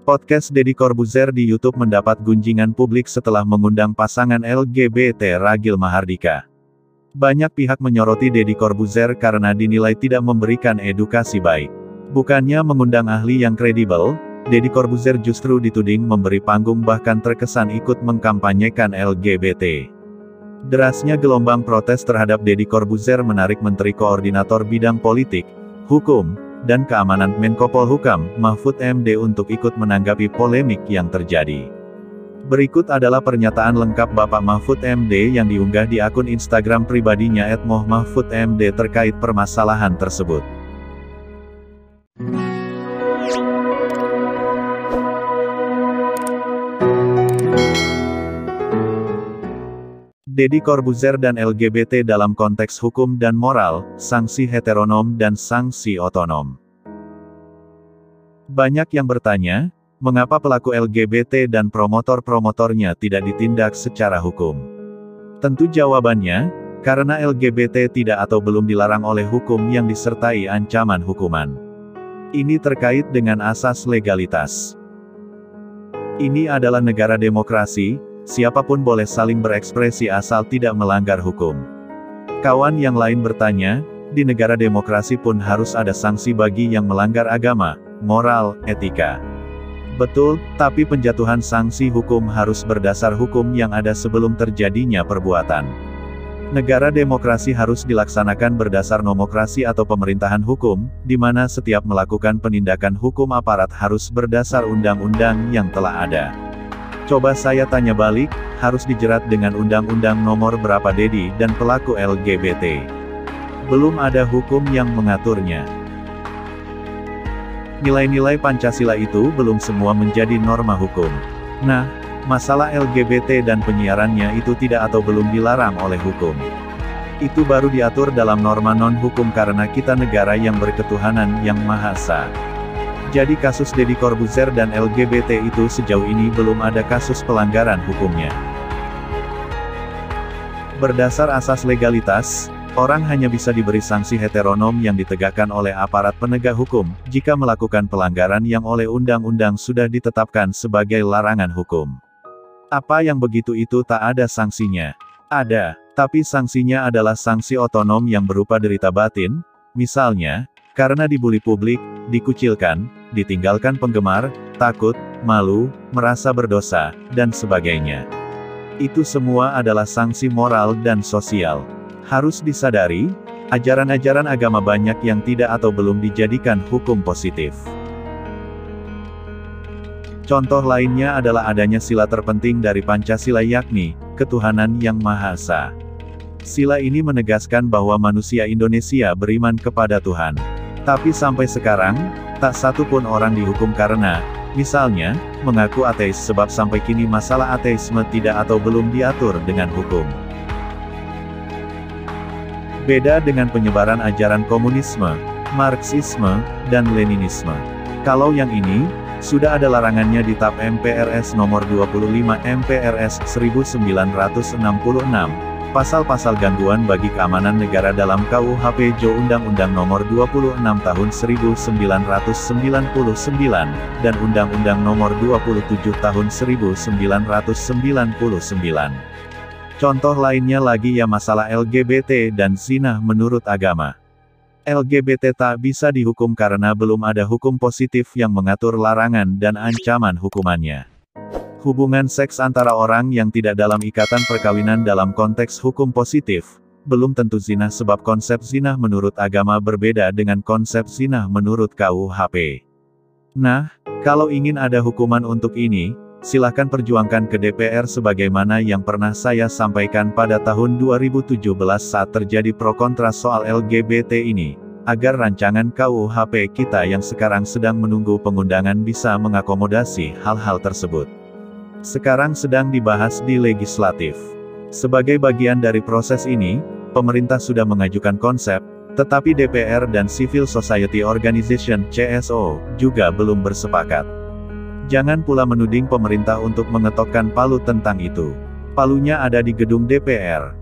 Podcast Deddy Corbuzier di YouTube mendapat gunjingan publik setelah mengundang pasangan LGBT Ragil Mahardika. Banyak pihak menyoroti Deddy Corbuzier karena dinilai tidak memberikan edukasi baik. Bukannya mengundang ahli yang kredibel, Deddy Corbuzier justru dituding memberi panggung bahkan terkesan ikut mengkampanyekan LGBT. Derasnya gelombang protes terhadap Deddy Corbuzier menarik Menteri Koordinator Bidang Politik, Hukum, dan Keamanan Menko Polhukam, Mahfud MD untuk ikut menanggapi polemik yang terjadi. Berikut adalah pernyataan lengkap Bapak Mahfud MD yang diunggah di akun Instagram pribadinya @mohmahfudmd terkait permasalahan tersebut. Deddy Corbuzier dan LGBT dalam konteks hukum dan moral, sanksi heteronom dan sanksi otonom. Banyak yang bertanya, mengapa pelaku LGBT dan promotor-promotornya tidak ditindak secara hukum? Tentu jawabannya, karena LGBT tidak atau belum dilarang oleh hukum yang disertai ancaman hukuman. Ini terkait dengan asas legalitas. Ini adalah negara demokrasi, siapapun boleh saling berekspresi asal tidak melanggar hukum. Kawan yang lain bertanya, di negara demokrasi pun harus ada sanksi bagi yang melanggar agama, moral, etika. Betul, tapi penjatuhan sanksi hukum harus berdasar hukum yang ada sebelum terjadinya perbuatan. Negara demokrasi harus dilaksanakan berdasar nomokrasi atau pemerintahan hukum, di mana setiap melakukan penindakan hukum aparat harus berdasar undang-undang yang telah ada. Coba saya tanya balik, harus dijerat dengan undang-undang nomor berapa Deddy dan pelaku LGBT? Belum ada hukum yang mengaturnya. Nilai-nilai Pancasila itu belum semua menjadi norma hukum. Nah, masalah LGBT dan penyiarannya itu tidak atau belum dilarang oleh hukum. Itu baru diatur dalam norma non-hukum karena kita negara yang berketuhanan yang Maha Esa. Jadi kasus Deddy Corbuzier dan LGBT itu sejauh ini belum ada kasus pelanggaran hukumnya. Berdasar asas legalitas, orang hanya bisa diberi sanksi heteronom yang ditegakkan oleh aparat penegak hukum, jika melakukan pelanggaran yang oleh undang-undang sudah ditetapkan sebagai larangan hukum. Apa yang begitu itu tak ada sanksinya? Ada, tapi sanksinya adalah sanksi otonom yang berupa derita batin, misalnya, karena dibully publik, dikucilkan, ditinggalkan penggemar, takut, malu, merasa berdosa, dan sebagainya. Itu semua adalah sanksi moral dan sosial. Harus disadari, ajaran-ajaran agama banyak yang tidak atau belum dijadikan hukum positif. Contoh lainnya adalah adanya sila terpenting dari Pancasila yakni, ketuhanan yang Maha Esa. Sila ini menegaskan bahwa manusia Indonesia beriman kepada Tuhan. Tapi sampai sekarang, tak satu pun orang dihukum karena, misalnya, mengaku ateis sebab sampai kini masalah ateisme tidak atau belum diatur dengan hukum. Beda dengan penyebaran ajaran komunisme, Marxisme, dan Leninisme. Kalau yang ini, sudah ada larangannya di TAP MPRS nomor 25 MPRS 1966. Pasal-pasal gangguan bagi keamanan negara dalam KUHP JO Undang-Undang Nomor 26 Tahun 1999, dan Undang-Undang Nomor 27 Tahun 1999. Contoh lainnya lagi ya masalah LGBT dan zina menurut agama. LGBT tak bisa dihukum karena belum ada hukum positif yang mengatur larangan dan ancaman hukumannya. Hubungan seks antara orang yang tidak dalam ikatan perkawinan dalam konteks hukum positif, belum tentu zina sebab konsep zina menurut agama berbeda dengan konsep zina menurut KUHP. Nah, kalau ingin ada hukuman untuk ini, silahkan perjuangkan ke DPR sebagaimana yang pernah saya sampaikan pada tahun 2017 saat terjadi pro kontra soal LGBT ini, agar rancangan KUHP kita yang sekarang sedang menunggu pengundangan bisa mengakomodasi hal-hal tersebut. Sekarang sedang dibahas di legislatif. Sebagai bagian dari proses ini, pemerintah sudah mengajukan konsep, tetapi DPR dan Civil Society Organization (CSO) juga belum bersepakat. Jangan pula menuding pemerintah untuk mengetokkan palu tentang itu. Palunya ada di gedung DPR.